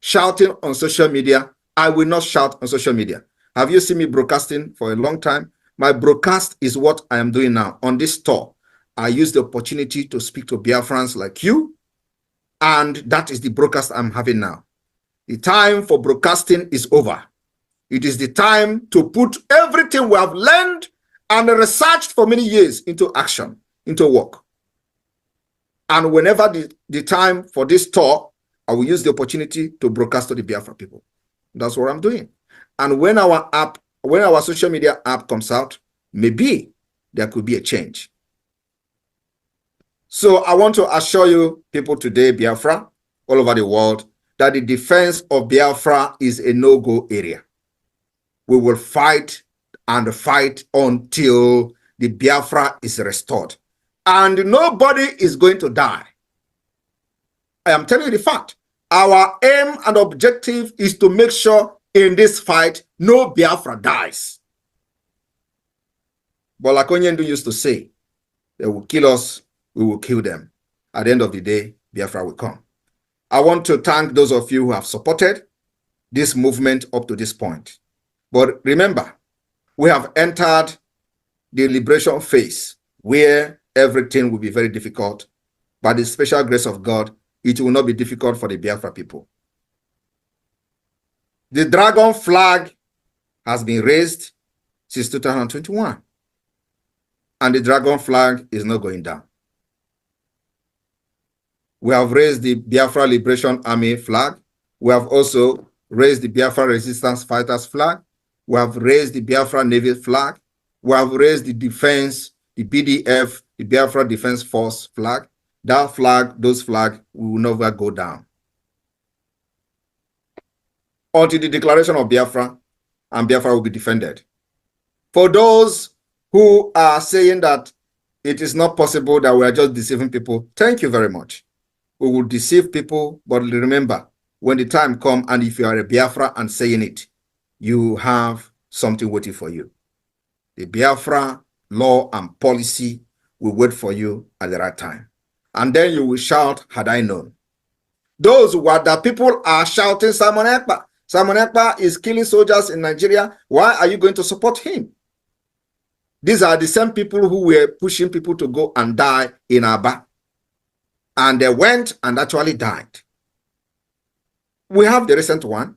shouting on social media. I will not shout on social media. Have you seen me broadcasting for a long time? My broadcast is what I am doing now on this tour. I use the opportunity to speak to Biafrans like you, and that is the broadcast I'm having now. The time for broadcasting is over. It is the time to put everything we have learned and researched for many years into action, into work. And whenever the time for this tour, I will use the opportunity to broadcast to the Biafra people. That's what I'm doing. And when our social media app comes out, maybe there could be a change. So I want to assure you people today, Biafra, all over the world, that the defense of Biafra is a no-go area. We will fight and fight until the Biafra is restored. And nobody is going to die. I am telling you the fact. Our aim and objective is to make sure in this fight, no Biafra dies. But like Onyendu used to say, they will kill us, we will kill them. At the end of the day, Biafra will come. I want to thank those of you who have supported this movement up to this point. But remember, we have entered the liberation phase where everything will be very difficult. By the special grace of God, it will not be difficult for the Biafra people. The dragon flag has been raised since 2021. And the dragon flag is not going down. We have raised the Biafra Liberation Army flag. We have also raised the Biafra Resistance Fighters flag. We have raised the Biafra Navy flag. We have raised the defense, the BDF, the Biafra Defense Force flag. That flag, those flags will never go down until the declaration of Biafra, and Biafra will be defended. For those who are saying that it is not possible, that we are just deceiving people, thank you very much. We will deceive people, but remember, when the time comes, and if you are a Biafra and saying it, you have something waiting for you. The Biafra law and policy will wait for you at the right time. And then you will shout, had I known. Those who are the people are shouting, Simon Ekpa. Simon Ekpa is killing soldiers in Nigeria. Why are you going to support him? These are the same people who were pushing people to go and die in Aba. And they went and actually died. We have the recent one.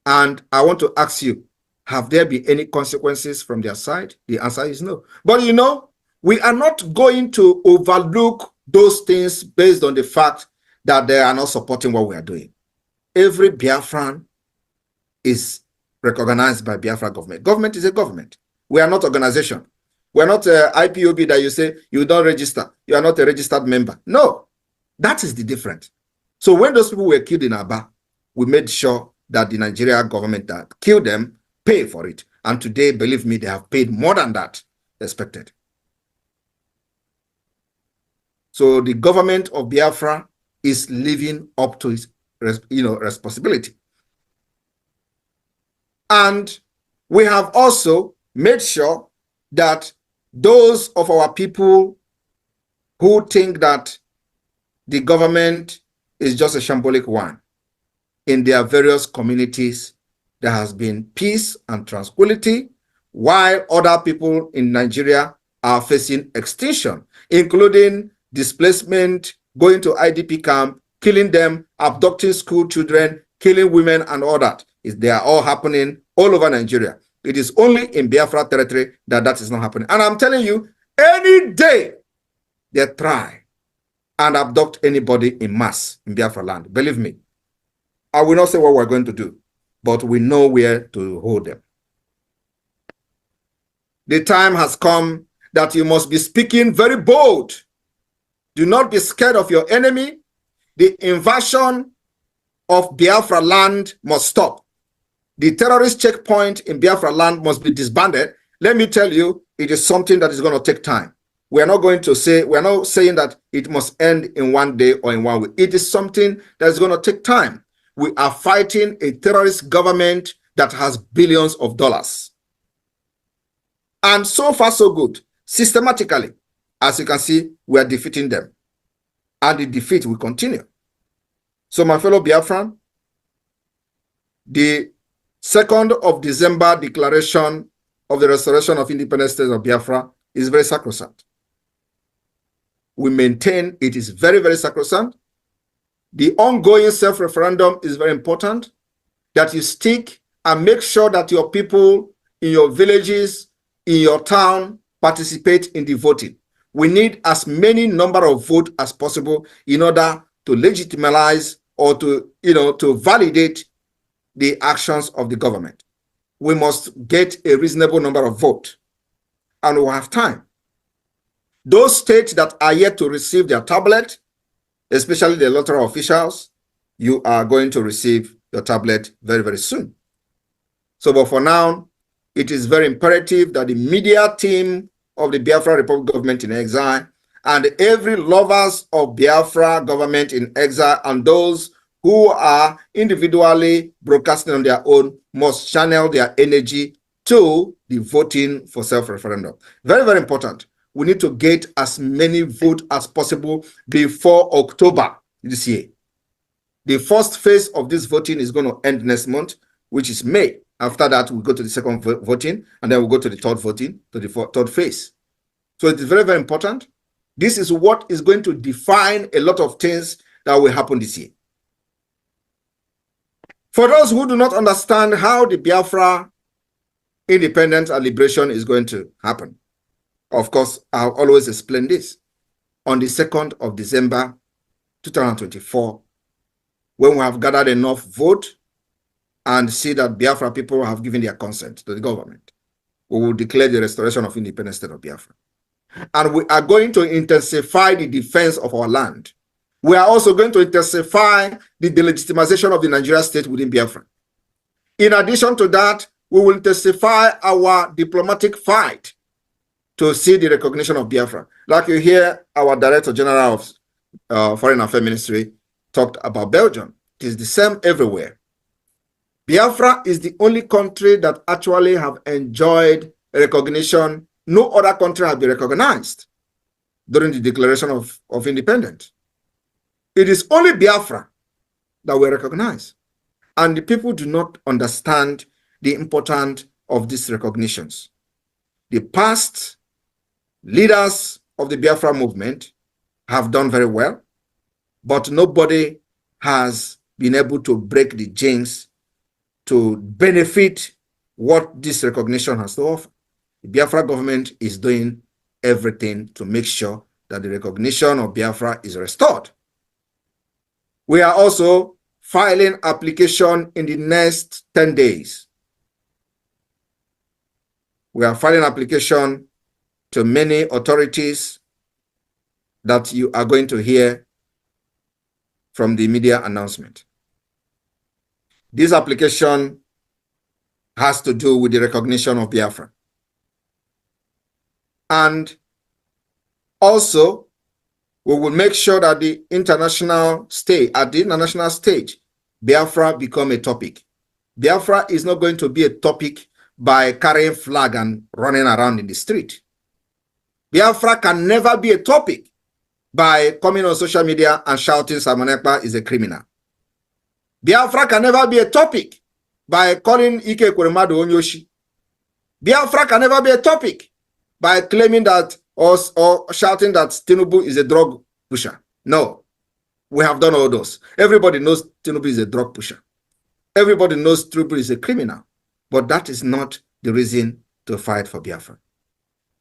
And I want to ask you, have there been any consequences from their side? The answer is no. But you know, we are not going to overlook those things based on the fact that they are not supporting what we are doing. Every Biafran is recognized by Biafra government. Government is a government. We are not organization. We are not IPOB that you say you don't register. You are not a registered member. No, that is the difference. So when those people were killed in Aba, we made sure that the Nigeria government that killed them pay for it. And today, believe me, they have paid more than that expected. So the government of Biafra is living up to its responsibility. And we have also made sure that those of our people who think that the government is just a shambolic one, in their various communities, there has been peace and tranquility, while other people in Nigeria are facing extinction, including displacement, going to IDP camp, killing them, abducting school children, killing women and all that. They are all happening all over Nigeria. It is only in Biafra territory that that is not happening. And I'm telling you, any day they try and abduct anybody in mass in Biafra land, believe me, I will not say what we're going to do, but we know where to hold them. The time has come that you must be speaking very bold. Do not be scared of your enemy. The invasion of Biafra land must stop. The terrorist checkpoint in Biafra land must be disbanded. Let me tell you, it is something that is going to take time. We are not going to say, we are not saying that it must end in one day or in 1 week. It is something that is going to take time. We are fighting a terrorist government that has billions of dollars. And so far, so good. Systematically, as you can see, we are defeating them. And the defeat will continue. So, my fellow Biafran, the 2nd of December declaration of the restoration of independent state of Biafra is very sacrosanct. We maintain it is very, very sacrosanct. The ongoing self-referendum is very important, that you stick and make sure that your people in your villages, in your town, participate in the voting. We need as many number of votes as possible in order to legitimize or to, to validate the actions of the government. We must get a reasonable number of votes, and we'll have time. Those states that are yet to receive their tablet, especially the electoral officials, you are going to receive your tablet very, very soon. So, but for now, it is very imperative that the media team of the Biafra Republic government in exile and every lovers of Biafra government in exile and those who are individually broadcasting on their own must channel their energy to the voting for self-referendum. Very, very important. We need to get as many votes as possible before October this year. The first phase of this voting is going to end next month, which is May. After that, we'll go to the second voting, and then we'll go to the third voting, to the third phase. So it is very, very important. This is what is going to define a lot of things that will happen this year. For those who do not understand how the Biafra independence and liberation is going to happen, of course, I'll always explain this. On the 2nd of December, 2024, when we have gathered enough vote and see that Biafra people have given their consent to the government, we will declare the restoration of independent state of Biafra. And we are going to intensify the defense of our land. We are also going to intensify the delegitimization of the Nigeria state within Biafra. In addition to that, we will intensify our diplomatic fight to see the recognition of Biafra. Like you hear our Director General of Foreign Affairs Ministry talked about Belgium. It is the same everywhere. Biafra is the only country that actually have enjoyed recognition. No other country has been recognized during the declaration of independence. It is only Biafra that we recognize. And the people do not understand the importance of these recognitions. The past leaders of the Biafra movement have done very well, but nobody has been able to break the chains to benefit what this recognition has to offer. The Biafra government is doing everything to make sure that the recognition of Biafra is restored. We are also filing application in the next 10 days. We are filing application to many authorities that you are going to hear from the media announcement. This application has to do with the recognition of Biafra. And also, we will make sure that the international stage, Biafra become a topic. Biafra is not going to be a topic by carrying flag and running around in the street. Biafra can never be a topic by coming on social media and shouting Simon Ekpa is a criminal. Biafra can never be a topic by calling Ike Kweremadu Onyoshi. Biafra can never be a topic by claiming that or shouting that Tinubu is a drug pusher. No, we have done all those. Everybody knows Tinubu is a drug pusher. Everybody knows Tinubu is a criminal. But that is not the reason to fight for Biafra.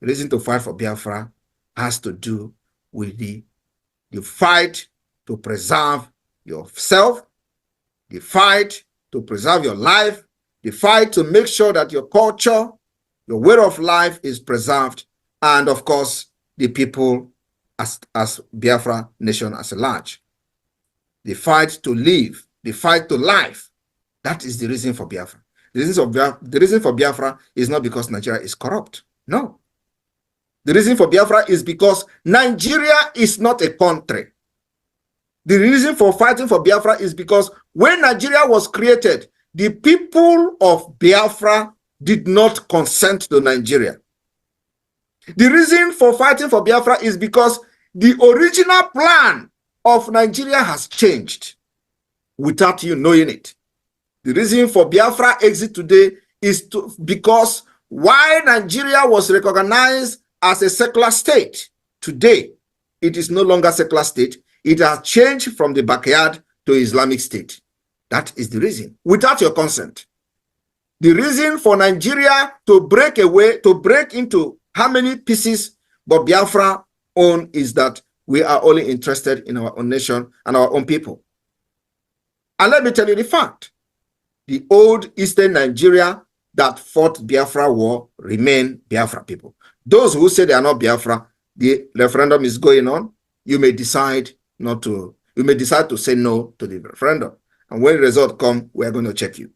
The reason to fight for Biafra has to do with the fight to preserve yourself, the fight to preserve your life, the fight to make sure that your culture, your way of life is preserved, and of course, the people as Biafra nation as a large. The fight to live, the fight to life, that is the reason for Biafra. The reason for Biafra is not because Nigeria is corrupt. No. The reason for Biafra is because Nigeria is not a country. The reason for fighting for Biafra is because when Nigeria was created, the people of Biafra did not consent to Nigeria. The reason for fighting for Biafra is because the original plan of Nigeria has changed. without you knowing it. The reason for Biafra exit today is because while Nigeria was recognized as a secular state, today it is no longer secular state. It has changed from the backyard to Islamic State. That is the reason, without your consent. The reason for Nigeria to break away, to break into how many pieces but Biafra own is that we are only interested in our own nation and our own people. And let me tell you the fact. The old Eastern Nigeria that fought Biafra war remain Biafra people. Those who say they are not Biafra, the referendum is going on. You may decide not to, you may decide to say no to the referendum. And when the result comes, we are going to check you.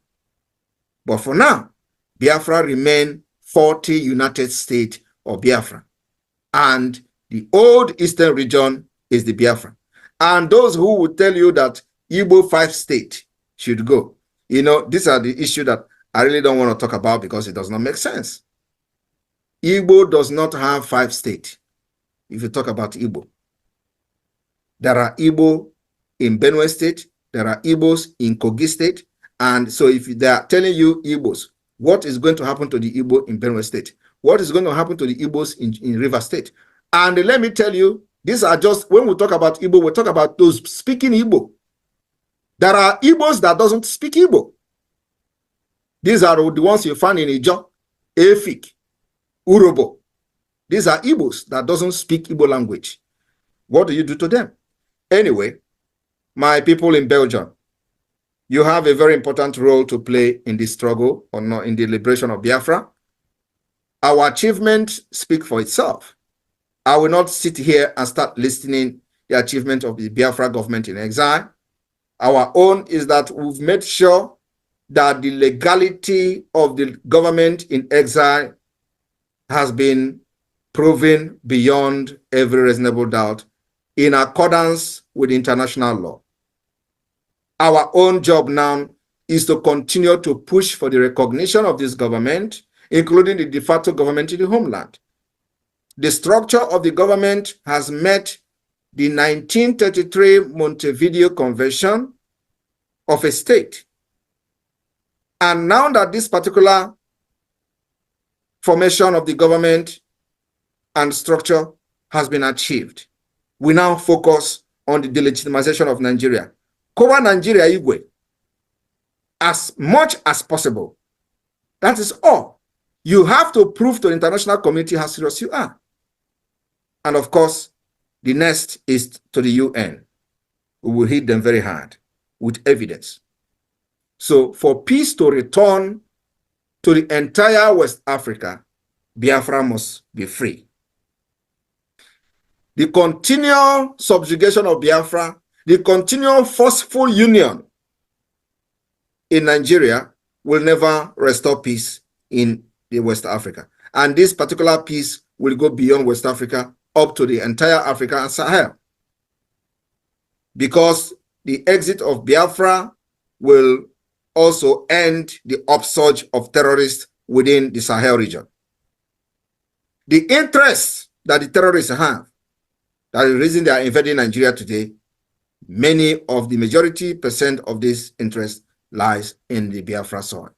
But for now, Biafra remain 40 United States of Biafra. And the old Eastern region is the Biafra. And those who would tell you that Igbo 5 state should go, you know, these are the issues that I really don't want to talk about because it does not make sense. Igbo does not have 5 states. If you talk about Igbo, there are Igbo in Benue State, there are Igbos in Kogi State, and so if they are telling you Igbos, what is going to happen to the Igbo in Benue State? What is going to happen to the Igbos in River State? And let me tell you, these are just, when we talk about Igbo, we talk about those speaking Igbo. There are Igbos that doesn't speak Igbo. These are the ones you find in Ijo, Efik, Urobo. These are Igbos that doesn't speak Igbo language. What do you do to them? Anyway, my people in Belgium, you have a very important role to play in this struggle or not in the liberation of Biafra. Our achievement speak for itself. I will not sit here and start listening the achievement of the Biafra government in exile. Our own is that we've made sure that the legality of the government in exile has been proven beyond every reasonable doubt in accordance with international law. Our own job now is to continue to push for the recognition of this government, including the de facto government in the homeland. The structure of the government has met the 1933 Montevideo Convention of a state. And now that this particular formation of the government and structure has been achieved, we now focus on the delegitimization of Nigeria. Cover Nigeria Igwe as much as possible. That is all. You have to prove to the international community how serious you are. And of course, the next is to the UN. We will hit them very hard with evidence. So for peace to return to the entire West Africa, Biafra must be free. The continual subjugation of Biafra, the continual forceful union in Nigeria will never restore peace in the West Africa. And this particular peace will go beyond West Africa up to the entire Africa and Sahel. Because the exit of Biafra will also end the upsurge of terrorists within the Sahel region. The interest that the terrorists have, that is the reason they are invading Nigeria today, many of the majority percent of this interest lies in the Biafra soil.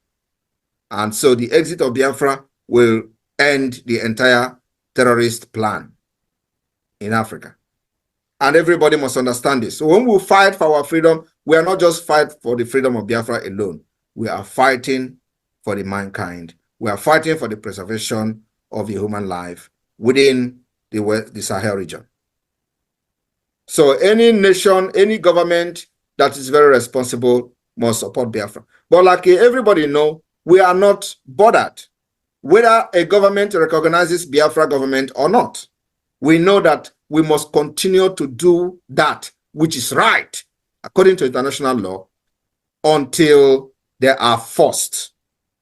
And so the exit of Biafra will end the entire terrorist plan in Africa. And everybody must understand this. So when we fight for our freedom, we are not just fighting for the freedom of Biafra alone. We are fighting for the mankind. We are fighting for the preservation of the human life within the Sahel region. So any nation, any government that is very responsible must support Biafra. But like everybody know, we are not bothered whether a government recognizes Biafra government or not. We know that we must continue to do that which is right according to international law until they are forced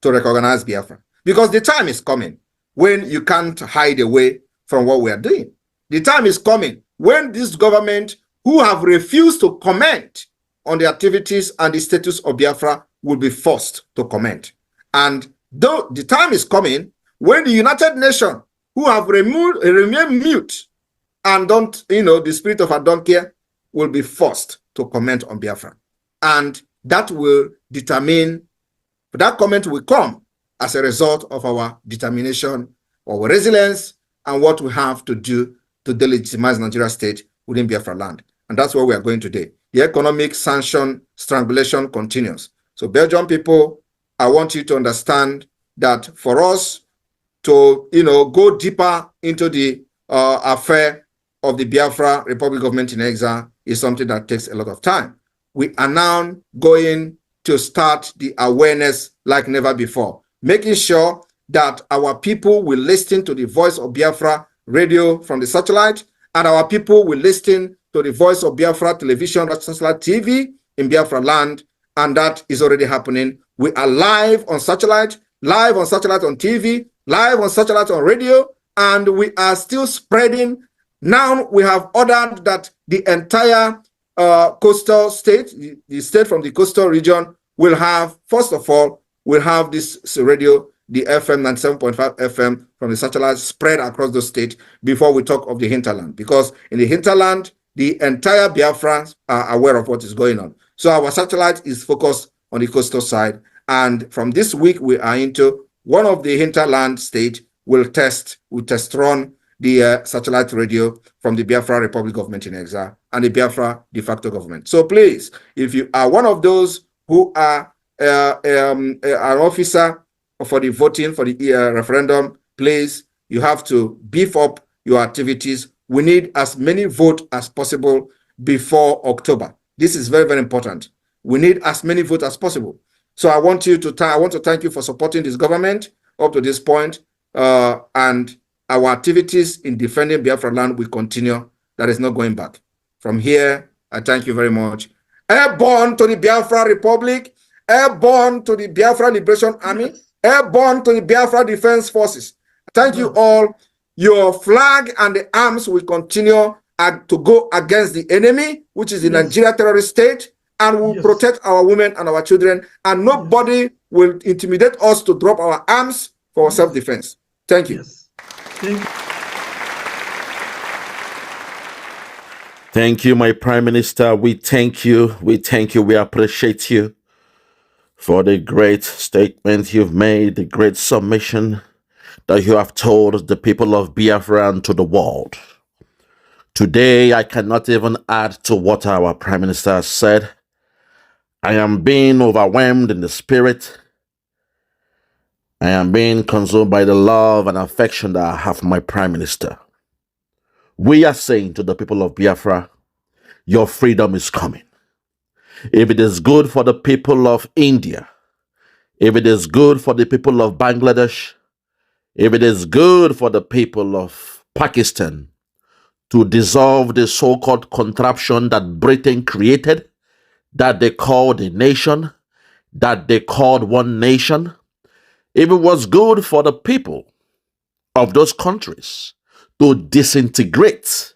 to recognize Biafra. Because the time is coming when you can't hide away from what we are doing. The time is coming when this government, who have refused to comment on the activities and the status of Biafra, will be forced to comment. And though the time is coming when the United Nations, who have remained mute and don't, the spirit of I don't care, will be forced to comment on Biafra. And that will determine, that comment will come as a result of our determination, our resilience, and what we have to do to delegitimize Nigeria state within Biafra land. And that's where we are going today. The economic sanction strangulation continues. So Belgian people, I want you to understand that for us to, go deeper into the affair of the Biafra Republic Government in Exile is something that takes a lot of time. We are now going to start the awareness like never before, making sure that our people will listen to the voice of Biafra radio from the satellite, and our people will listen to the voice of Biafra television, satellite TV in Biafra land, and that is already happening. We are live on satellite on TV, live on satellite on radio, and we are still spreading. Now we have ordered that the entire coastal state, the state from the coastal region, will have, first of all, we'll have this radio, the FM 97.5 FM from the satellite spread across the state before we talk of the hinterland. Because in the hinterland, the entire Biafrans are aware of what is going on. So our satellite is focused on the coastal side. And from this week, we are into one of the hinterland state will test run the satellite radio from the Biafra Republic Government in Exile and the Biafra de facto government. So please, if you are one of those who are an officer for the voting for the referendum, please, you have to beef up your activities. We need as many votes as possible before October. This is very, very important. We need as many votes as possible. So I want to thank you for supporting this government up to this point, and our activities in defending Biafra land will continue. That is not going back. From here, I thank you very much. Airborne to the Biafra Republic, airborne to the Biafra Liberation Army, airborne to the Biafra Defense Forces. Thank you all. Your flag and the arms will continue to go against the enemy, which is the Nigeria terrorist state, and will protect our women and our children, and nobody will intimidate us to drop our arms for self-defense. Thank you. Thank you. Thank you, my Prime Minister. We thank you. We thank you. We appreciate you for the great statement you've made, the great submission that you have told the people of Biafra and to the world. Today, I cannot even add to what our Prime Minister has said. I am being overwhelmed in the spirit. I am being consumed by the love and affection that I have for my Prime Minister. We are saying to the people of Biafra, your freedom is coming. If it is good for the people of India, if it is good for the people of Bangladesh, if it is good for the people of Pakistan to dissolve the so-called contraption that Britain created, that they called a nation, that they called one nation, if it was good for the people of those countries to disintegrate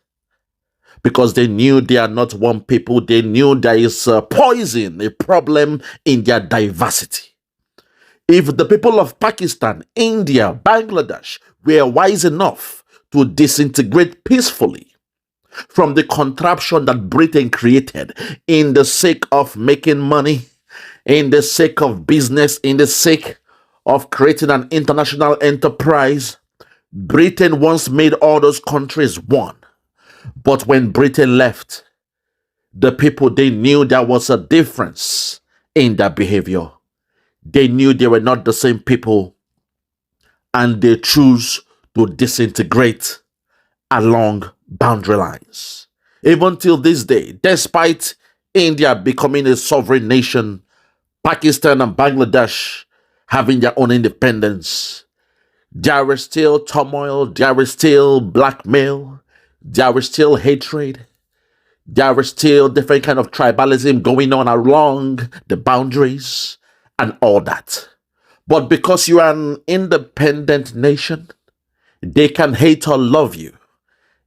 because they knew they are not one people, they knew there is a poison, a problem in their diversity. If the people of Pakistan, India, Bangladesh were wise enough to disintegrate peacefully from the contraption that Britain created in the sake of making money, in the sake of business, in the sake of creating an international enterprise, Britain once made all those countries one. But when Britain left, the people, they knew there was a difference in their behavior. They knew they were not the same people, and they chose to disintegrate along boundary lines. Even till this day, despite India becoming a sovereign nation, Pakistan and Bangladesh having their own independence, there is still turmoil, there is still blackmail, there is still hatred, there is still different kind of tribalism going on along the boundaries and all that. But because you are an independent nation, they can hate or love you.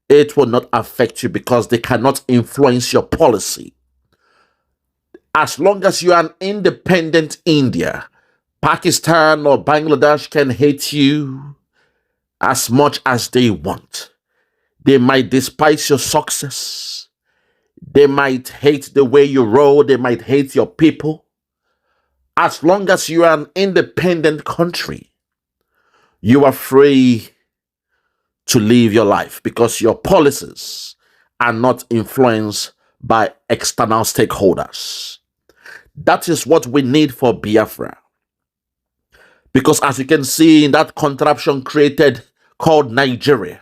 It will not affect you because they cannot influence your policy. As long as you are an independent India, Pakistan or Bangladesh can hate you as much as they want. They might despise your success. They might hate the way you roll, they might hate your people. As long as you are an independent country, you are free to live your life because your policies are not influenced by external stakeholders. That is what we need for Biafra. Because as you can see in that contraption created called Nigeria,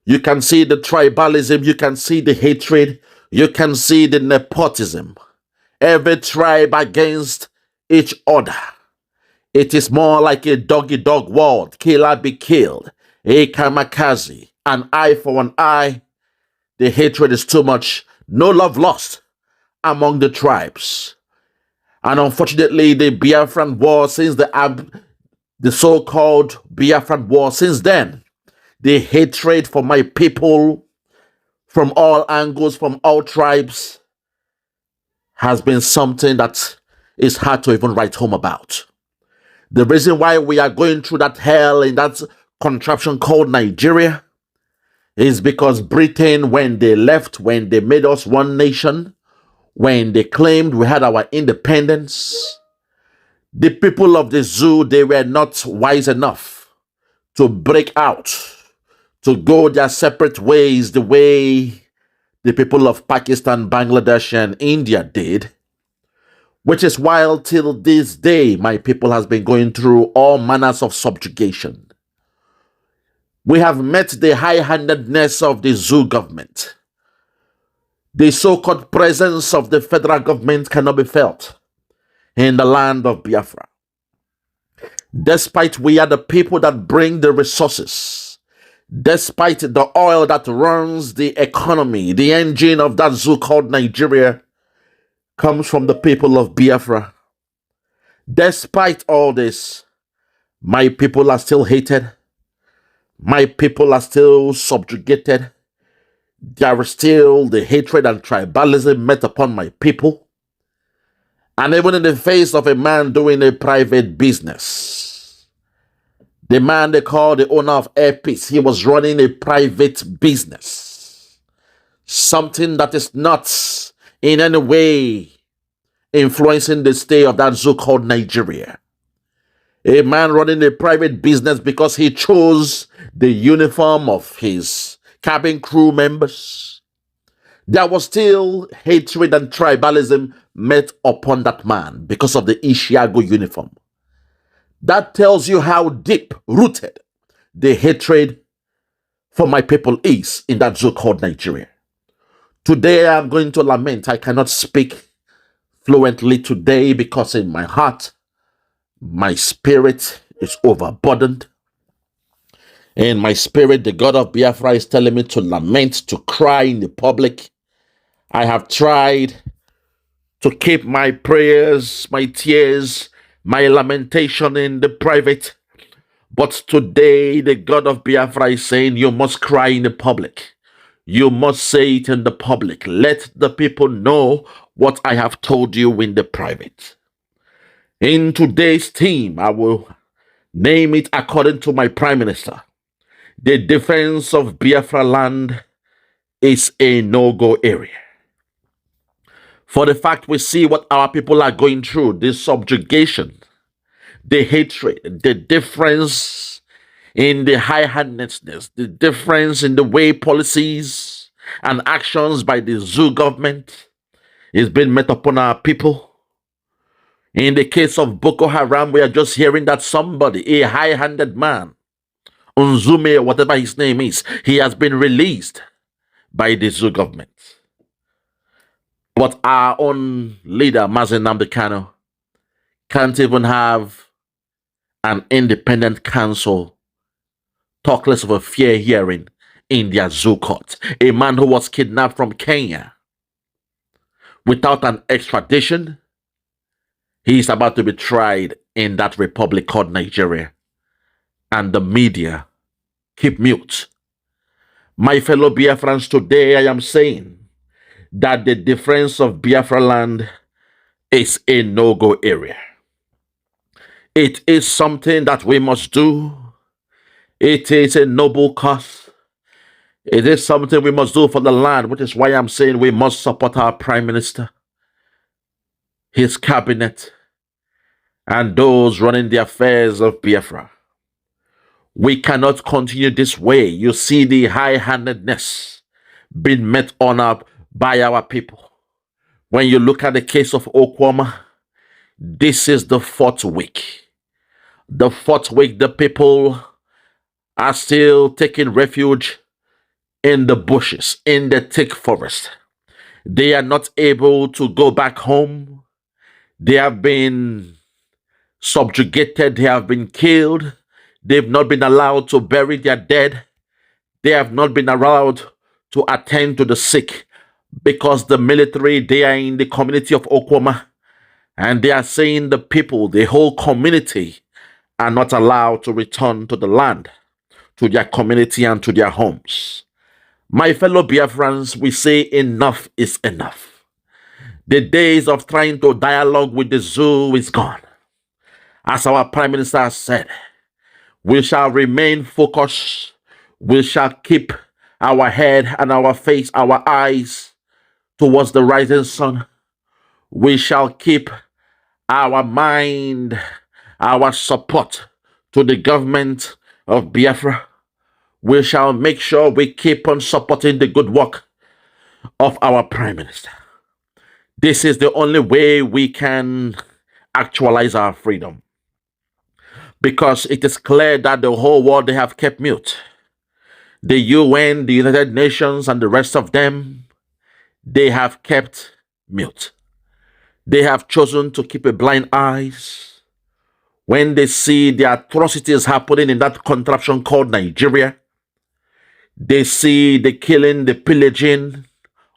you can see the tribalism, you can see the hatred, you can see the nepotism. Every tribe against each other. It is more like a dog-eat-dog world. Killer be killed. A kamikaze. An eye for an eye. The hatred is too much. No love lost among the tribes. And unfortunately, the Biafran war, since the so-called Biafran war, since then, the hatred for my people from all angles, from all tribes, has been something that is hard to even write home about. The reason why we are going through that hell in that contraption called Nigeria is because Britain, when they left, when they made us one nation, when they claimed we had our independence, the people of the zoo, they were not wise enough to break out, to go their separate ways the way the people of Pakistan, Bangladesh, and India did. Which is why till this day, my people has been going through all manners of subjugation. We have met the high-handedness of the zoo government. The so-called presence of the federal government cannot be felt in the land of Biafra. Despite we are the people that bring the resources, despite the oil that runs the economy, the engine of that zoo called Nigeria comes from the people of Biafra. Despite all this, my people are still hated. My people are still subjugated. There is still the hatred and tribalism met upon my people. And even in the face of a man doing a private business, the man they call the owner of Airpeace, he was running a private business. Something that is not in any way influencing the state of that zoo called Nigeria. A man running a private business because he chose the uniform of his cabin crew members. There was still hatred and tribalism met upon that man because of the Ishiago uniform. That tells you how deep rooted the hatred for my people is in that zoo called Nigeria. Today I'm going to lament. I cannot speak fluently today because in my heart, my spirit is overburdened. In my spirit, the God of Biafra is telling me to lament, to cry in the public. I have tried to keep my prayers, my tears, my lamentation in the private. But today, the God of Biafra is saying, you must cry in the public. You must say it in the public. Let the people know what I have told you in the private. In today's theme, I will name it according to my Prime Minister. The defense of Biafra land is a no-go area. For the fact we see what our people are going through, the subjugation, the hatred, the difference in the high-handedness, the difference in the way policies and actions by the zoo government is being met upon our people. In the case of Boko Haram, we are just hearing that somebody, a high-handed man, Unzume, whatever his name is, he has been released by the zoo government. But our own leader, Mazen Nnamdi Kanu, can't even have an independent council, talk less of a fair hearing in their zoo court. A man who was kidnapped from Kenya without an extradition, he is about to be tried in that republic called Nigeria. And the media keep mute. My fellow Biafrans, today I am saying that the defense of Biafra land is a no-go area. It is something that we must do. It is a noble cause. It is something we must do for the land, which is why I'm saying we must support our Prime Minister, his cabinet, and those running the affairs of Biafra. We cannot continue this way. You see the high-handedness being met on up by our people. When you look at the case of Okwama, this is the 4th week. The 4th week, the people are still taking refuge in the bushes, in the thick forest. They are not able to go back home. They have been subjugated. They have been killed. They've not been allowed to bury their dead. They have not been allowed to attend to the sick because the military, they are in the community of Okwama, and they are saying the people, the whole community, are not allowed to return to the land, to their community and to their homes. My fellow Biafrans, we say enough is enough. The days of trying to dialogue with the zoo is gone. As our Prime Minister has said, we shall remain focused. We shall keep our head and our face, our eyes towards the rising sun. We shall keep our mind, our support to the government of Biafra. We shall make sure we keep on supporting the good work of our Prime Minister. This is the only way we can actualize our freedom. Because it is clear that the whole world, they have kept mute. The UN, the United Nations, and the rest of them, they have kept mute. They have chosen to keep a blind eyes when they see the atrocities happening in that contraption called Nigeria. They see the killing, the pillaging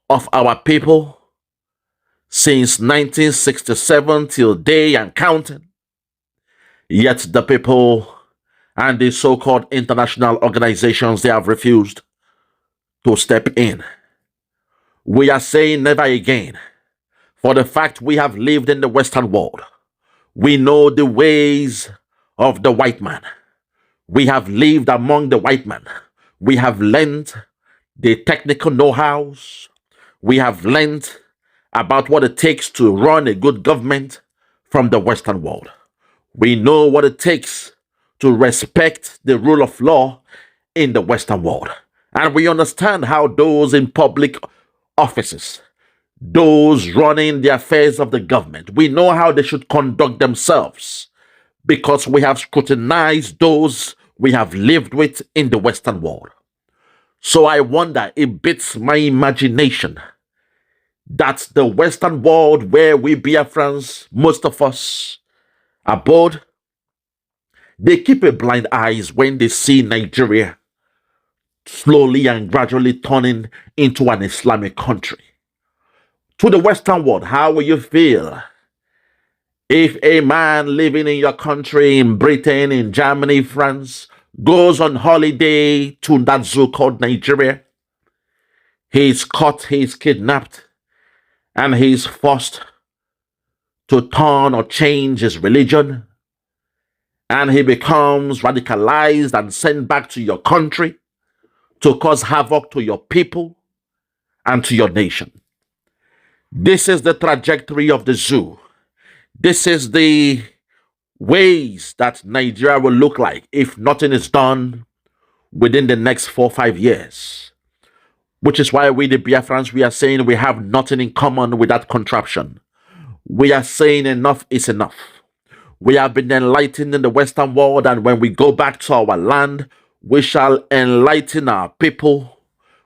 of our people since 1967 till day and counting. Yet the people and the so-called international organizations, they have refused to step in. We are saying never again. For the fact we have lived in the Western world, we know the ways of the white man. We have lived among the white man. We have learned the technical know-hows. We have learned about what it takes to run a good government from the Western world. We know what it takes to respect the rule of law in the Western world. And we understand how those in public offices, those running the affairs of the government, we know how they should conduct themselves because we have scrutinized those we have lived with in the Western world. So I wonder, it beats my imagination that the Western world, where we Biafrans, most of us, abode, they keep a blind eyes when they see Nigeria slowly and gradually turning into an Islamic country. To the Western world, how will you feel if a man living in your country, in Britain, in Germany, France, goes on holiday to that zoo called Nigeria? He's caught, he's kidnapped, and he's forced to turn or change his religion, and he becomes radicalized and sent back to your country to cause havoc to your people and to your nation. This is the trajectory of the zoo. This is the ways that Nigeria will look like if nothing is done within the next 4 or 5 years. Which is why we, the Biafrans, we are saying we have nothing in common with that contraption. We are saying enough is enough. We have been enlightened in the Western world, and when we go back to our land, we shall enlighten our people.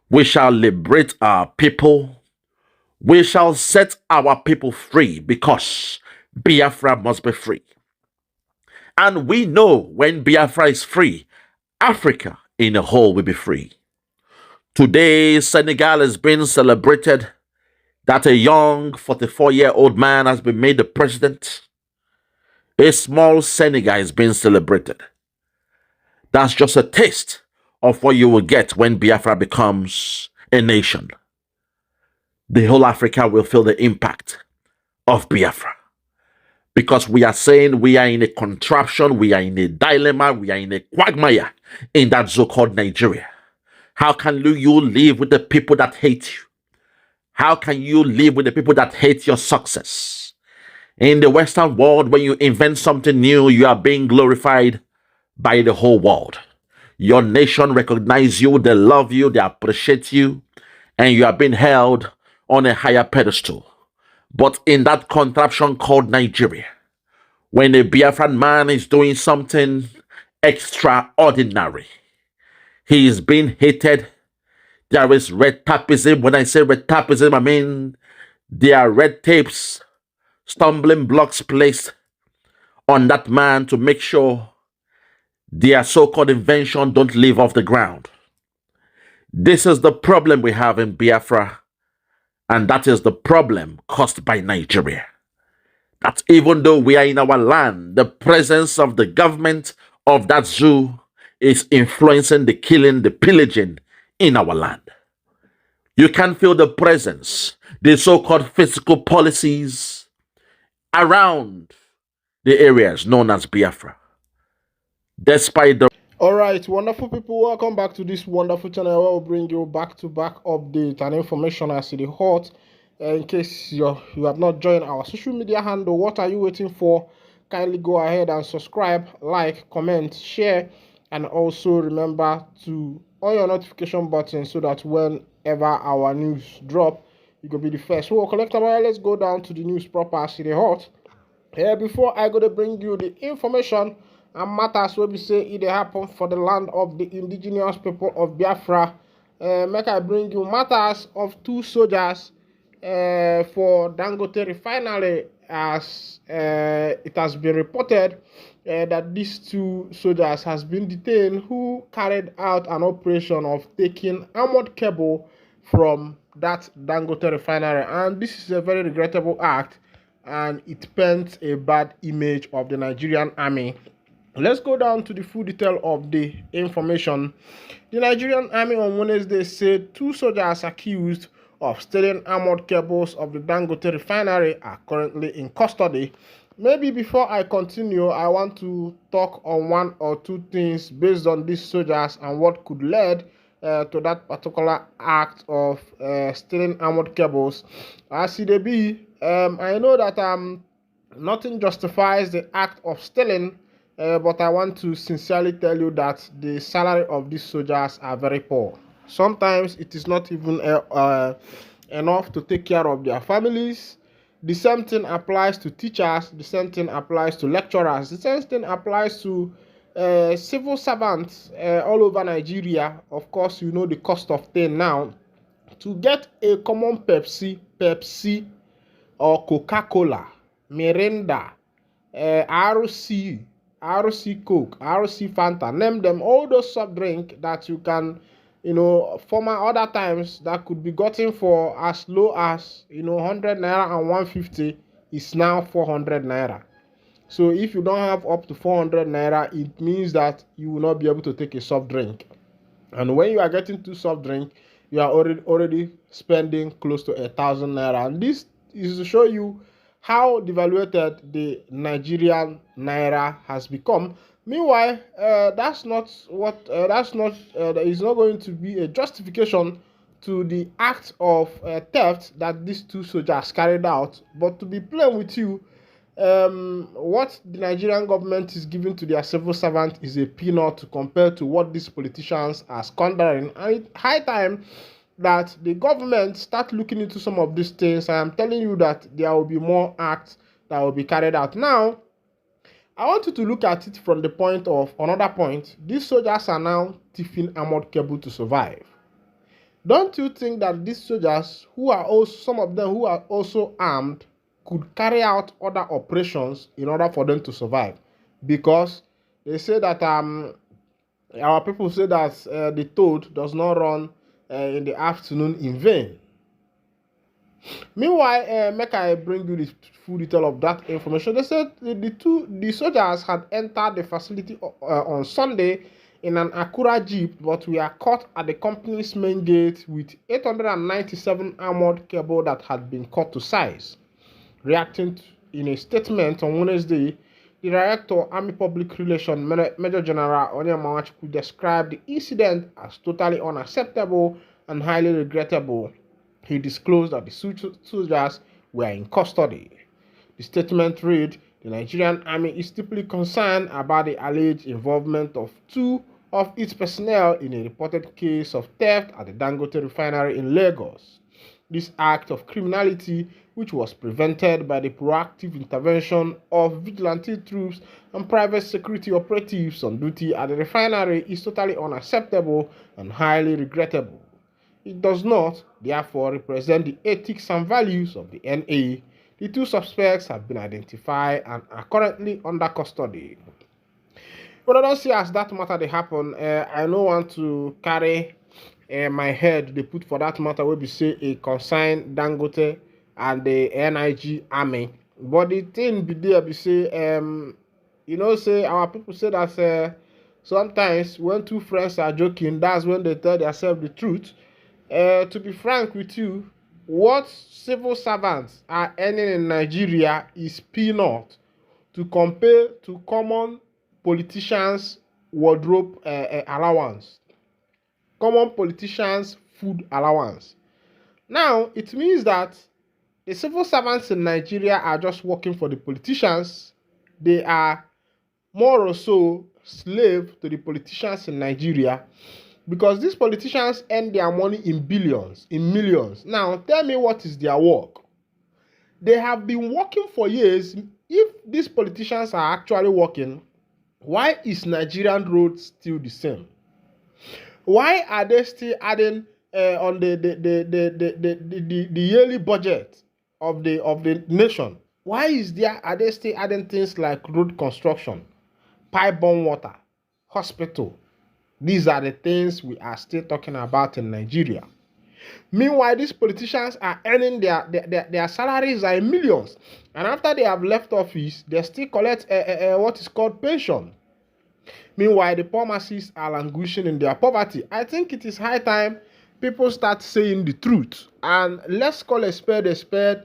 We shall liberate our people. We shall set our people free because Biafra must be free. And we know when Biafra is free, Africa in a whole will be free. Today, Senegal is being celebrated that a young 44-year-old man has been made the president. A small Senegal is being celebrated. That's just a taste of what you will get when Biafra becomes a nation. The whole Africa will feel the impact of Biafra. Because we are saying we are in a contraption, we are in a dilemma, we are in a quagmire in that so-called Nigeria. How can you live with the people that hate you? How can you live with the people that hate your success? In the Western world, when you invent something new, you are being glorified by the whole world. Your nation recognize you, they love you, they appreciate you, and you are being held on a higher pedestal. But in that contraption called Nigeria, when a Biafran man is doing something extraordinary, he is being hated. There is red tapeism. When I say red tapeism, I mean there are red tapes, stumbling blocks placed on that man to make sure their so-called invention don't live off the ground. This is the problem we have in Biafra, and that is the problem caused by Nigeria. That even though we are in our land, the presence of the government of that zoo is influencing the killing, the pillaging in our land. You can feel the presence, the so-called physical policies around the areas known as Biafra. Despite the All right, wonderful people, welcome back to this wonderful channel where we'll bring you back-to-back update and information as it is hot. In case you have not joined our social media handle, what are you waiting for? Kindly go ahead and subscribe, like, comment, share, and also remember to on your notification button so that whenever our news drop, you can be the first. So, collector, let's go down to the news proper as it is hot. Before I go to bring you the information and matters wey be say it happen for the land of the indigenous people of Biafra, make I bring you matters of two soldiers for Dangote refinery, as it has been reported that these two soldiers has been detained who carried out an operation of taking armored cable from that Dangote refinery, and this is a very regrettable act and it paints a bad image of the Nigerian army. Let's go down to the full detail of the information. The Nigerian army on Wednesday said two soldiers accused of stealing armored cables of the Dangote refinery are currently in custody. Maybe before I continue, I want to talk on one or two things based on these soldiers and what could lead to that particular act of stealing armored cables. As it be, I know that nothing justifies the act of stealing, but I want to sincerely tell you that the salary of these soldiers are very poor. Sometimes it is not even enough to take care of their families. The same thing applies to teachers, the same thing applies to lecturers, the same thing applies to civil servants all over Nigeria. Of course, you know the cost of thing now. To get a common Pepsi or Coca-Cola, Mirinda, RC Coke, RC Fanta, name them, all those soft drink that you can, former other times that could be gotten for as low as, 100 naira and 150 is now 400 naira. So if you don't have up to 400 naira, it means that you will not be able to take a soft drink. And when you are getting two soft drink, you are already spending close to 1,000 naira. And this is to show you how devaluated the Nigerian naira has become. Meanwhile, that's not going to be a justification to the act of theft that these two soldiers carried out. But to be plain with you, what the Nigerian government is giving to their civil servant is a peanut to compare to what these politicians are squandering. And it's high time that the government start looking into some of these things. I am telling you that there will be more acts that will be carried out. Now, I want you to look at it from the point of another point. These soldiers are now thieving armored cable to survive. Don't you think that these soldiers, who are also some of them who are also armed, could carry out other operations in order for them to survive? Because they say that our people say that the toad does not run in the afternoon in vain. Meanwhile, make I bring you the full detail of that information. They said the soldiers had entered the facility on Sunday in an Acura Jeep, but we are caught at the company's main gate with 897 armored cable that had been cut to size. Reacting in a statement on Wednesday, The Director, Army Public Relations, Major General Onyemawachukwu, described the incident as totally unacceptable and highly regrettable. He disclosed that the soldiers were in custody. The statement read, "The Nigerian Army is deeply concerned about the alleged involvement of two of its personnel in a reported case of theft at the Dangote refinery in Lagos. This act of criminality, which was prevented by the proactive intervention of vigilante troops and private security operatives on duty at the refinery, is totally unacceptable and highly regrettable. It does not, therefore, represent the ethics and values of the NA. The two suspects have been identified and are currently under custody." But I don't see as that matter they happen. I don't want to carry my head they put for that matter where we say a consign Dangote and the NIG army. But the thing be there be say say our people say that sometimes when two friends are joking, that's when they tell themselves the truth. To be frank with you, what civil servants are earning in Nigeria is peanut to compare to common politicians' wardrobe allowance, common politicians' food allowance. Now, it means that the civil servants in Nigeria are just working for the politicians. They are more or so slave to the politicians in Nigeria because these politicians earn their money in billions, in millions. Now, tell me what is their work? They have been working for years. If these politicians are actually working, why is Nigerian roads still the same? Why are they still adding on the yearly budget of the nation? Why are they still adding things like road construction, pipe-borne water, hospital? These are the things we are still talking about in Nigeria. Meanwhile, these politicians are earning their salaries are in millions. And after they have left office, they still collect what is called pension. Meanwhile, the poor masses are languishing in their poverty. I think it is high time people start saying the truth. And let's call a spade a spade.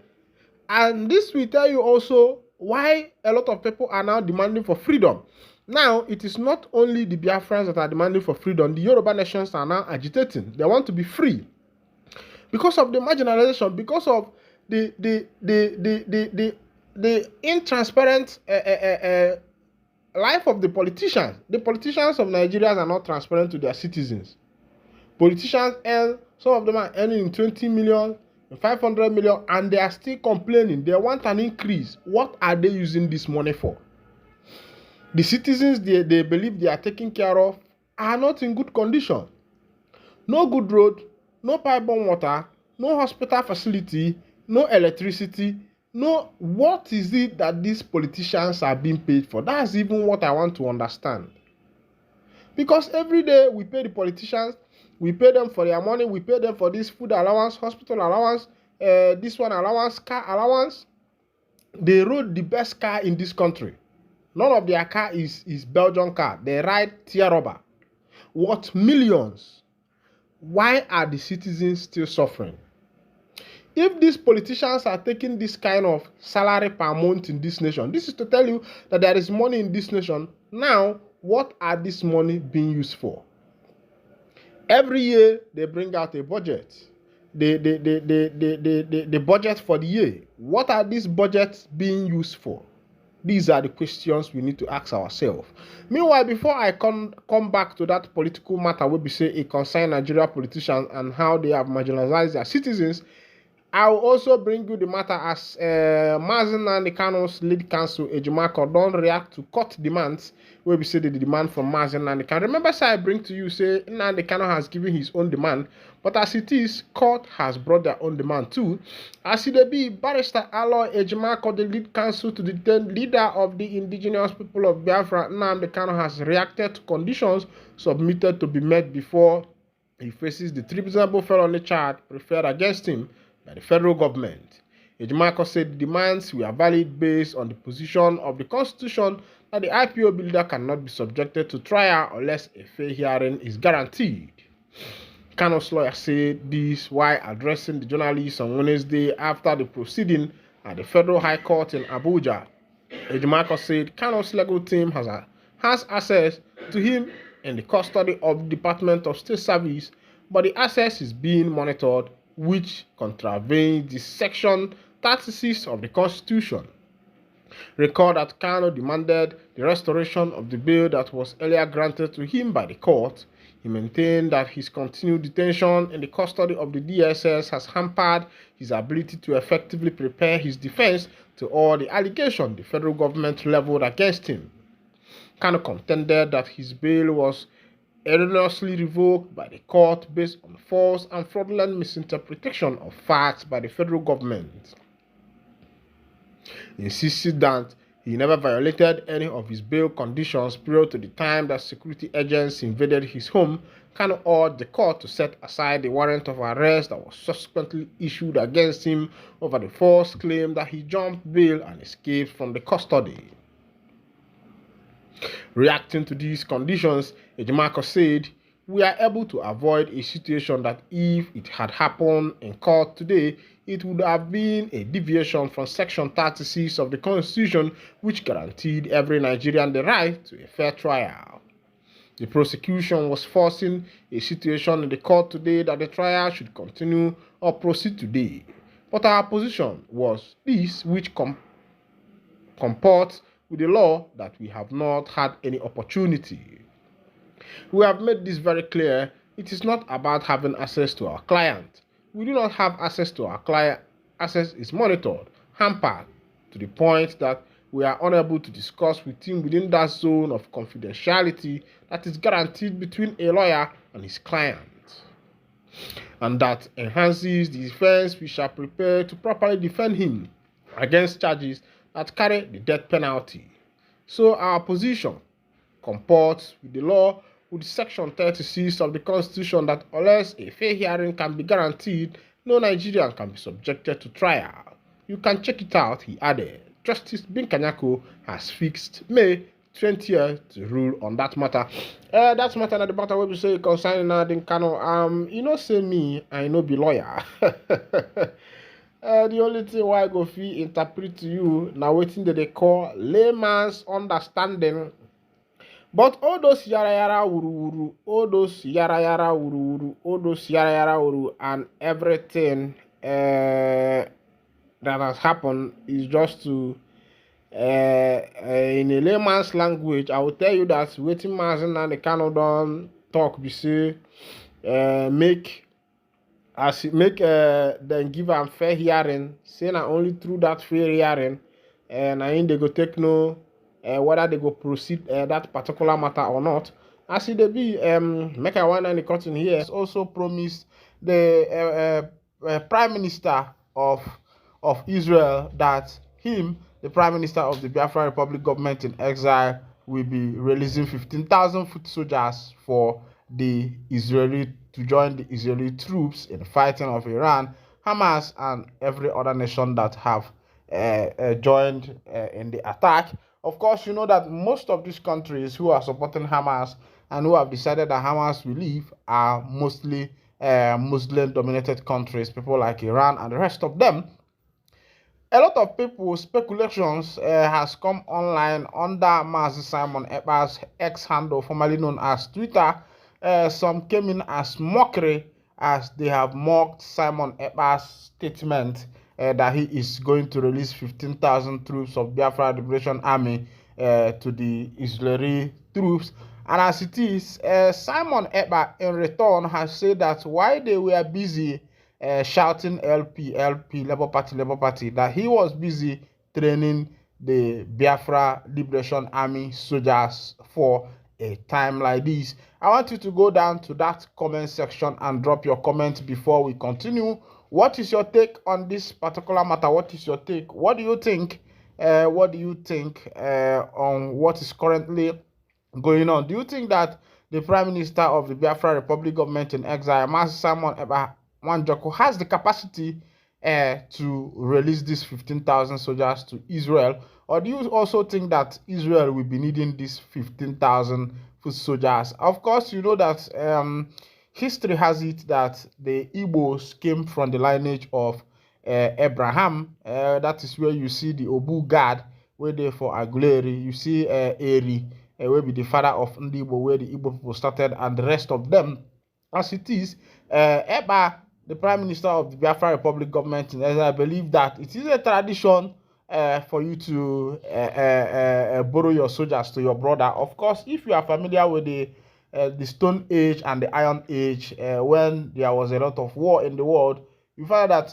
And this will tell you also why a lot of people are now demanding for freedom. Now, it is not only the Biafrans that are demanding for freedom. The Yoruba nations are now agitating. They want to be free. Because of the marginalization, because of the intransparent life of the politicians. The politicians of Nigeria are not transparent to their citizens. Politicians earn, some of them are earning 20 million, 500 million, and they are still complaining. They want an increase. What are they using this money for? The citizens they believe they are taking care of are not in good condition. No good road, no pipe-borne water, no hospital facility, no electricity, no. What is it that these politicians are being paid for? That's even what I want to understand. Because every day we pay the politicians, we pay them for their money, we pay them for this food allowance, hospital allowance, this one allowance, car allowance. They rode the best car in this country. None of their car is Belgian car. They ride tier rubber. What millions? Why are the citizens still suffering? If these politicians are taking this kind of salary per month in this nation, this is to tell you that there is money in this nation. Now, what are this money being used for? Every year, they bring out a budget. The budget for the year. What are these budgets being used for? These are the questions we need to ask ourselves. Meanwhile, before I come back to that political matter where we say it concerns Nigeria politicians and how they have marginalized their citizens, I will also bring you the matter as Mazi Nnamdi Kanu's lead counsel, Ejimako, don't react to court demands where we say the demand from Mazi Nnamdi Kanu. Remember, sir, I bring to you, say Nnamdi Kanu has given his own demand, but as it is, court has brought their own demand too. As it be, Barrister Aloy Ejimako, the lead counsel to the leader of the indigenous people of Biafra, Nnamdi Kanu, has reacted to conditions submitted to be met before he faces the treasonable felony charge preferred against him by the federal government. Ejimako said the demands were valid based on the position of the Constitution that the IPO builder cannot be subjected to trial unless a fair hearing is guaranteed. Kanu's lawyer said this while addressing the journalists on Wednesday after the proceeding at the Federal High Court in Abuja. Ejimakor said Kano's legal team has access to him in the custody of the Department of State Service, but the access is being monitored, which contravenes the Section 36 of the Constitution. Recall that Kano demanded the restoration of the bail that was earlier granted to him by the court. He maintained that his continued detention in the custody of the DSS has hampered his ability to effectively prepare his defense to all the allegations the federal government leveled against him. Kano contended that his bail was erroneously revoked by the court based on false and fraudulent misinterpretation of facts by the federal government. He insisted that he never violated any of his bail conditions prior to the time that security agents invaded his home. Kano urged the court to set aside the warrant of arrest that was subsequently issued against him over the false claim that he jumped bail and escaped from the custody. Reacting to these conditions, Ejimakor said, "We are able to avoid a situation that if it had happened in court today, it would have been a deviation from Section 36 of the Constitution, which guaranteed every Nigerian the right to a fair trial. The prosecution was forcing a situation in the court today that the trial should continue or proceed today. But our position was this, which comports with the law, that we have not had any opportunity. We have made this very clear. It is not about having access to our client. We do not have access to our client. Access is monitored, hampered, to the point that we are unable to discuss with him within that zone of confidentiality that is guaranteed between a lawyer and his client. And that enhances the defense we shall prepare to properly defend him against charges that carry the death penalty. So our position comports with the law, with Section 36 of the Constitution, that unless a fair hearing can be guaranteed, no Nigerian can be subjected to trial. You can check it out," he added. Justice Binkanyako has fixed May 20th to rule on that matter. That matter na the matter wey be say concerning Nnamdi Kanu. You know, say me, I no be lawyer. The only thing why I go fit interpret to you na wetin they call layman's understanding. But all those yara yara wuru wuru, all those yara yara wuru wuru, all those yara yara wuru, and everything that has happened is just to, in a layman's language, I will tell you that wetin Mazen and the Kano don talk be say, make them give am fair hearing, say na only through that fair hearing, na im they go take know whether they go proceed that particular matter or not. As it be, make I one and the cotton here has also promised the Prime Minister of Israel that him, the Prime Minister of the Biafra Republic government in exile, will be releasing 15,000 foot soldiers for the Israeli to join the Israeli troops in the fighting of Iran, Hamas, and every other nation that have joined in the attack. Of course, you know that most of these countries who are supporting Hamas and who have decided that Hamas will leave are mostly Muslim-dominated countries, people like Iran and the rest of them. A lot of people, speculations has come online under Mazi Simon Ekpa's X handle, formerly known as Twitter. Some came in as mockery, as they have mocked Simon Ekpa's statement that he is going to release 15,000 troops of Biafra Liberation Army to the Israeli troops. And as it is, Simon Ekpa in return has said that while they were busy shouting LP, Labour Party, that he was busy training the Biafra Liberation Army soldiers for a time like this. I want you to go down to that comment section and drop your comment before we continue. What is your take on this particular matter? What is your take? What do you think? What do you think on what is currently going on? Do you think that the Prime Minister of the Biafra Republic government in exile, Mazi Simon Ekpa Wanjoko, has the capacity to release these 15,000 soldiers to Israel? Or do you also think that Israel will be needing these 15,000 foot soldiers? Of course, you know that history has it that the Igbos came from the lineage of Abraham. That is where you see the Obu God where they for Aguleri. You see Eri, where be the father of Ndibo, where the Igbo people started, and the rest of them. As it is, Ekpa, the Prime Minister of the Biafra Republic government, I believe that it is a tradition for you to borrow your soldiers to your brother. Of course, if you are familiar with the Stone Age and the Iron Age, when there was a lot of war in the world, you find that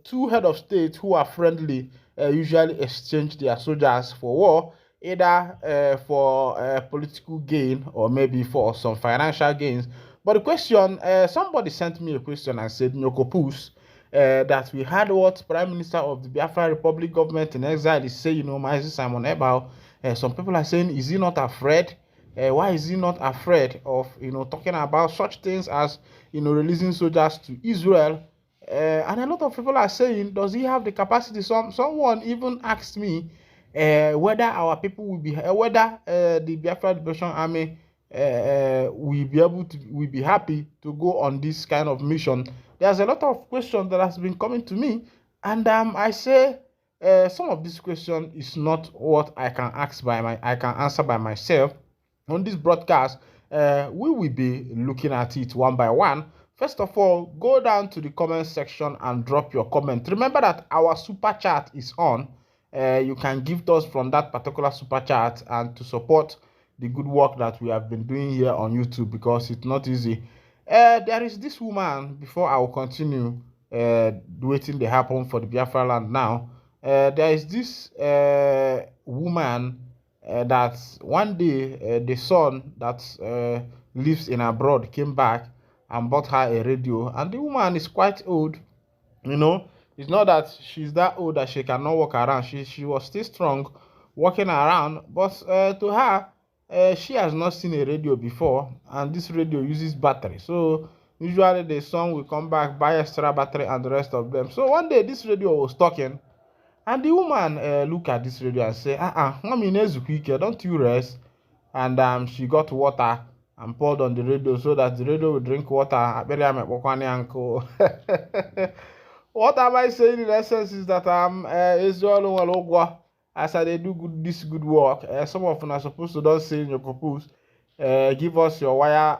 two head of state who are friendly usually exchange their soldiers for war, either for political gain or maybe for some financial gains. But the question, somebody sent me a question and said, Nyokopus, that we had what Prime Minister of the Biafra Republic government in exile is saying, Mazi Simon Ebao. Some people are saying, is he not afraid? Why is he not afraid of, talking about such things as, releasing soldiers to Israel? And a lot of people are saying, does he have the capacity? Someone even asked me whether our people will be, whether the Biafra Liberation Army will be happy to go on this kind of mission. There's a lot of questions that has been coming to me, and I say some of this question is not what I can answer by myself. On this broadcast, we will be looking at it one by one. First of all, go down to the comment section and drop your comment. Remember that our super chat is on. You can give us from that particular super chat and to support the good work that we have been doing here on YouTube, because it's not easy. There is this woman, before I will continue waiting to happen for the Biafra land now. There is this woman that one day the son that lives in abroad came back and bought her a radio, and the woman is quite old. It's not that she's that old that she cannot walk around. She was still strong walking around, but to her, she has not seen a radio before, and this radio uses battery. So usually the son will come back, buy extra battery and the rest of them. So one day this radio was talking, and the woman look at this radio and say, mommy, don't you rest? And she got water and poured on the radio so that the radio will drink water. What am I saying in essence is that Israel as I do this good work. Some of them are supposed to don't say in your propose. Give us your wire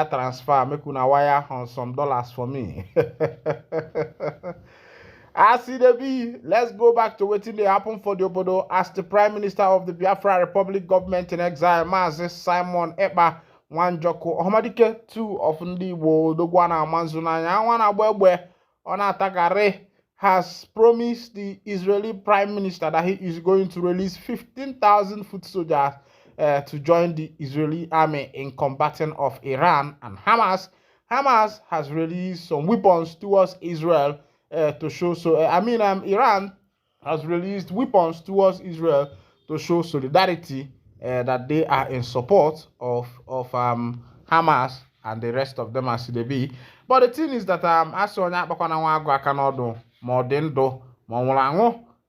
transfer, make una wire on some dollars for me. As it be, let's go back to waiting they happen for the Obodo as the Prime Minister of the Biafra Republic government in exile, Mazi Simon Ekpa Nwanjoko Ohamadike 2 of Ndi Dogwana Manzuna Yawana Bwebwe Onatagare has promised the Israeli Prime Minister that he is going to release 15,000 foot soldiers to join the Israeli army in combating of Iran and Hamas. Hamas has released some weapons towards Israel to show Iran has released weapons towards Israel to show solidarity that they are in support of Hamas and the rest of them as they be. But the thing is that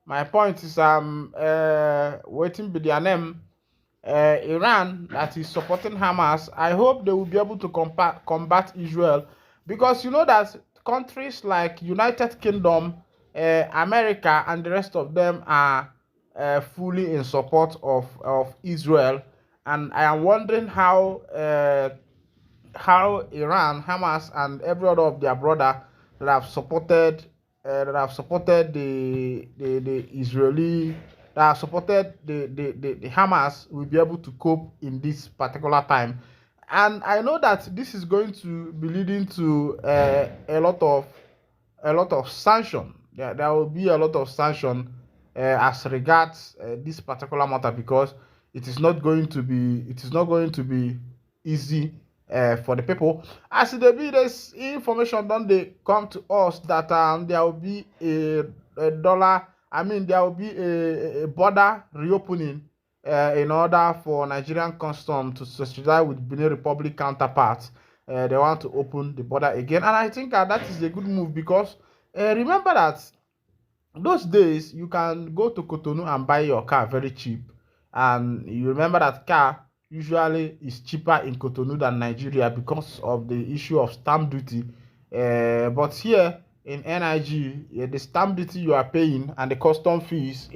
my point is waiting be their name. Iran that is supporting Hamas, I hope they will be able to combat Israel, because you know that countries like United Kingdom, America, and the rest of them are fully in support of Israel, and I am wondering how Iran, Hamas, and every other of their brother that have supported the Israeli, that have supported the Hamas will be able to cope in this particular time. And I know that this is going to be leading to a lot of sanction. There will be a lot of sanction as regards this particular matter, because it is not going to be easy for the people. As there be this information, don't they come to us that there will be a dollar. There will be a border reopening in order for Nigerian custom to strategize with Benin Republic counterparts. They want to open the border again, and I think that is a good move, because remember that those days you can go to Cotonou and buy your car very cheap, and you remember that car usually is cheaper in Cotonou than Nigeria because of the issue of stamp duty. But here in NIG, the stamp duty you are paying and the custom fees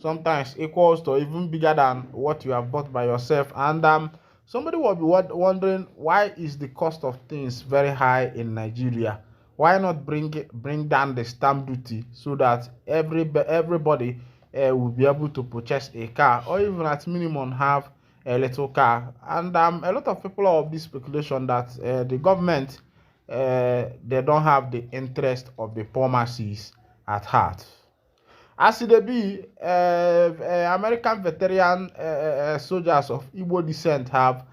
sometimes equals to even bigger than what you have bought by yourself. And somebody will be wondering, why is the cost of things very high in Nigeria? Why not bring down the stamp duty so that everybody will be able to purchase a car, or even at minimum have a little car? And a lot of people are of this speculation that the government, they don't have the interest of the poor masses at heart. As it be, American veteran soldiers of Igbo descent have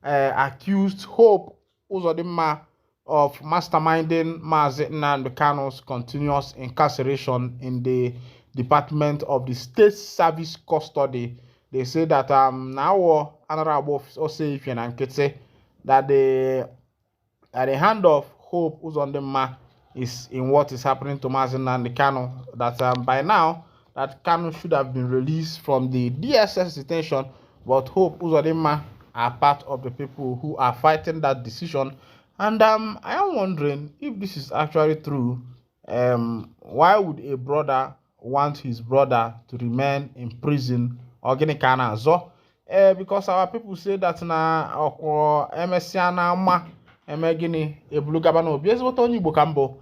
accused Hope Uzodinma of masterminding Mazi Nnamdi Kanu's continuous incarceration in the Department of the State Service Custody. They say that now Honorable Oseifian and Kete, that the hand of Hope Uzodinma is in what is happening to Mazi Nnamdi Kanu. That by now that Kanu should have been released from the DSS detention, but Hope Uzodinma are part of the people who are fighting that decision. And I am wondering if this is actually true. Why would a brother want his brother to remain in prison or gini kana zo? Because our people say that na MSC na ma emegini ebulugaba na obi ezigbote onye Igbo ka mbụ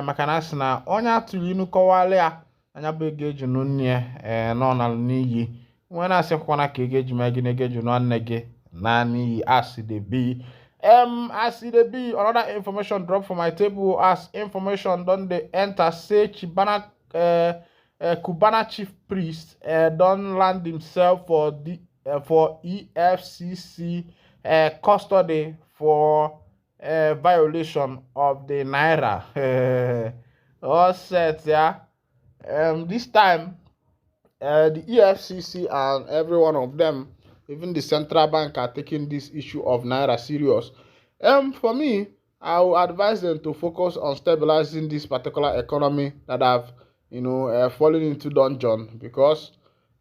maka na asị na onye atụrụ inu kọwalị ya anya bụ ego eji nụ nne nọ na n'iyi nwe na-asịkwana ka ego eji megine ego eji nụ nne gị na n'iyi as dey be. As dey be, another information drop from my table as information don dey enter say Cubana chief priest don land himself for EFCC custody for violation of the naira. All set, yeah. This time, the EFCC and every one of them, even the central bank, are taking this issue of naira serious. For me, I will advise them to focus on stabilizing this particular economy that have, fallen into dungeon, because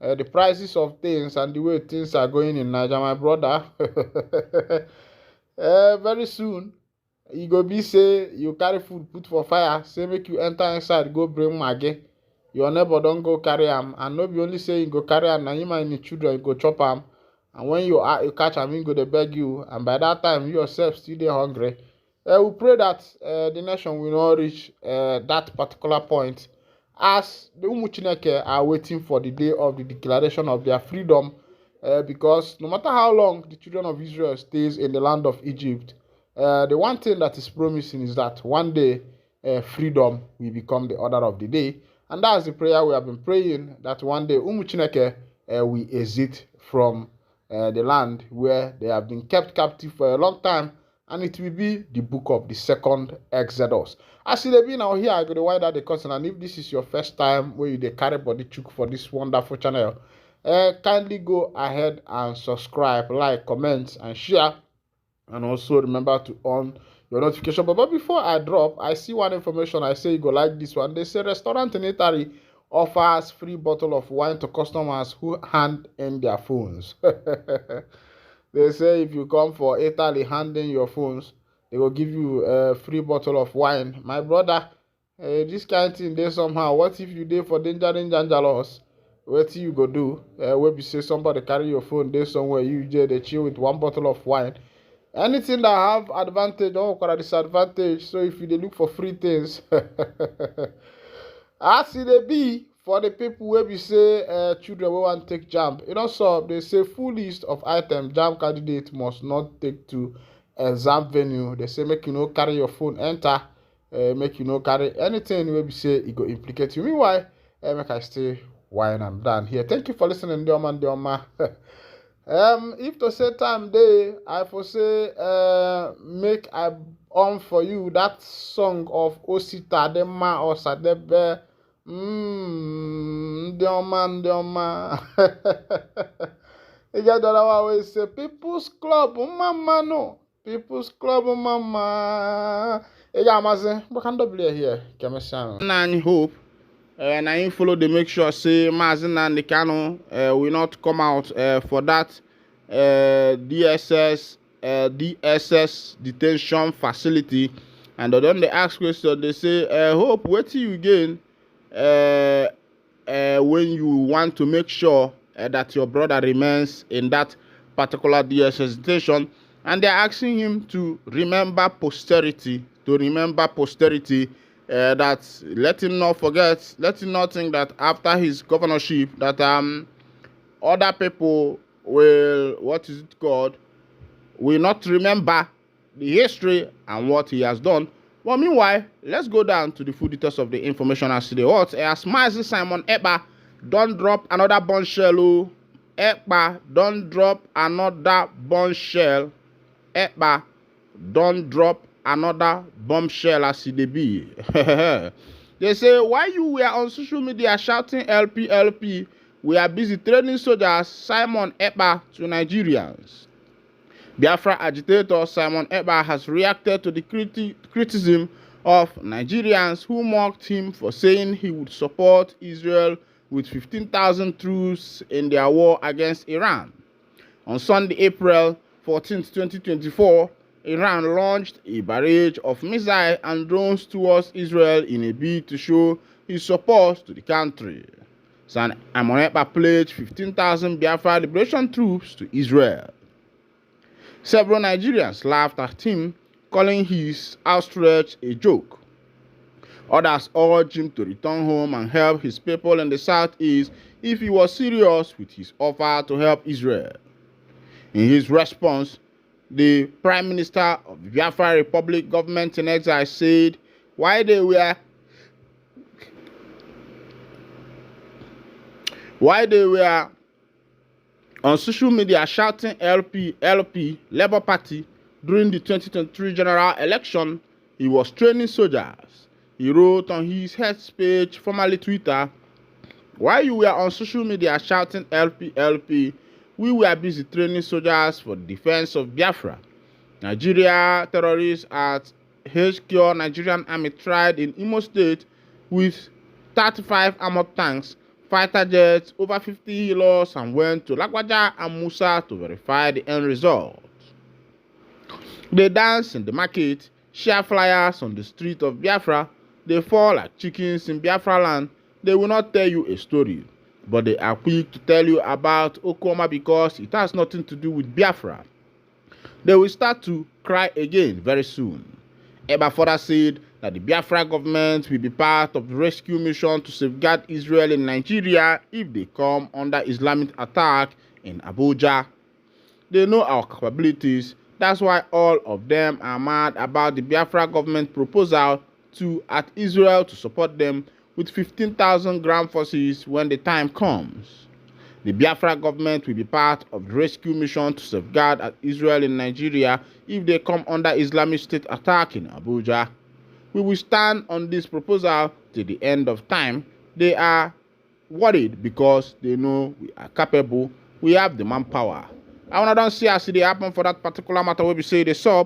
the prices of things and the way things are going in Nigeria, my brother, very soon you go be say you carry food put for fire, say make you enter inside go bring maggi, your neighbor don't go carry am, and no be only say you go carry am, na him and the children go chop am, and when you catch am, him go dey beg you, and by that time you yourself still dey hungry. We pray that the nation will not reach that particular point, as the Umuchineke are waiting for the day of the declaration of their freedom, because no matter how long the children of Israel stays in the land of Egypt, the one thing that is promising is that one day freedom will become the order of the day. And that's the prayer we have been praying, that one day Umuchineke will exit from the land where they have been kept captive for a long time, and it will be the book of the second Exodus. As it be now, here I go to wind out the curtain, and if this is your first time where you dey carry body chook for this wonderful channel, kindly go ahead and subscribe, like, comment, and share, and also remember to on your notification. But before I drop, I see one information. I say you go like this one. They say Restaurant in Italy offers free bottle of wine to customers who hand in their phones. They say if you come for Italy handing your phones, they will give you a free bottle of wine. My brother, this kind of thing, they somehow. What if you dey for danger loss? What you go do? Where you say somebody carry your phone, they somewhere you they chill with one bottle of wine. Anything that have advantage don't require disadvantage. So if you dey look for free things, as it be for the people where we say children will want to take jam, so they say full list of items jam candidate must not take to exam venue. They say make you carry your phone enter, make you carry anything where we say it go implicate you. Meanwhile, make I stay wine and done here. Thank you for listening, Dioma. If to say time day, I for say make I on for you that song of Osita Dema or Sadebe. Dioma. You get that always say People's Club, mama no. People's Club, mama. Yeah, maze. But can double here. Kemesan. Nani hope. And I follow the make sure say Mazi Nnamdi Kanu will not come out for that DSS detention facility And then they ask question, they say, Hope, what do you gain when you want to make sure that your brother remains in that particular DSS station? And they're asking him to remember posterity, that let him not forget, let him not think that after his governorship that other people will, what is it called, will not remember the history and what he has done. Well, meanwhile, let's go down to the full details of the information as today. What? As Mazi Simon Ekpa don't drop another bombshell. Ekpa don't drop another bombshell. Ekpa don't drop another bombshell as it be. They say, why you were on social media shouting LP, LP? We are busy training soldiers, Simon Ekpa to Nigerians. Biafra agitator Simon Ekpa has reacted to the criticism of Nigerians who mocked him for saying he would support Israel with 15,000 troops in their war against Iran. On Sunday, April 14, 2024, Iran launched a barrage of missiles and drones towards Israel in a bid to show his support to the country. Simon Ekpa pledged 15,000 Biafra liberation troops to Israel. Several Nigerians laughed at him, calling his outstretch a joke. Others urged him to return home and help his people in the southeast if he was serious with his offer to help Israel. In his response, the Prime Minister of the Biafra Republic government in exile said why they were on social media shouting LP, LP, Labour Party during the 2023 general election, he was training soldiers. He wrote on his head page, formerly Twitter, while you were on social media shouting LP, LP, we were busy training soldiers for the defense of Biafra. Nigeria terrorists at HQ Nigerian Army tried in Imo State with 35 armored tanks, fighter jets, over 50 healers, and went to Lagwaja and Musa to verify the end result. They dance in the market, share flyers on the street of Biafra. They fall like chickens in Biafra land. They will not tell you a story, but they are quick to tell you about Okoma because it has nothing to do with Biafra. They will start to cry again very soon. Ekpa further said that the Biafra government will be part of the rescue mission to safeguard Israel in Nigeria if they come under Islamic attack in Abuja. They know our capabilities. That's why all of them are mad about the Biafra government proposal at Israel to support them with 15,000 ground forces when the time comes. The Biafra government will be part of the rescue mission to safeguard Israel in Nigeria if they come under Islamic State attack in Abuja. We will stand on this proposal till the end of time. They are worried because they know we are capable, we have the manpower. I don't see as it happen for that particular matter where we say they saw.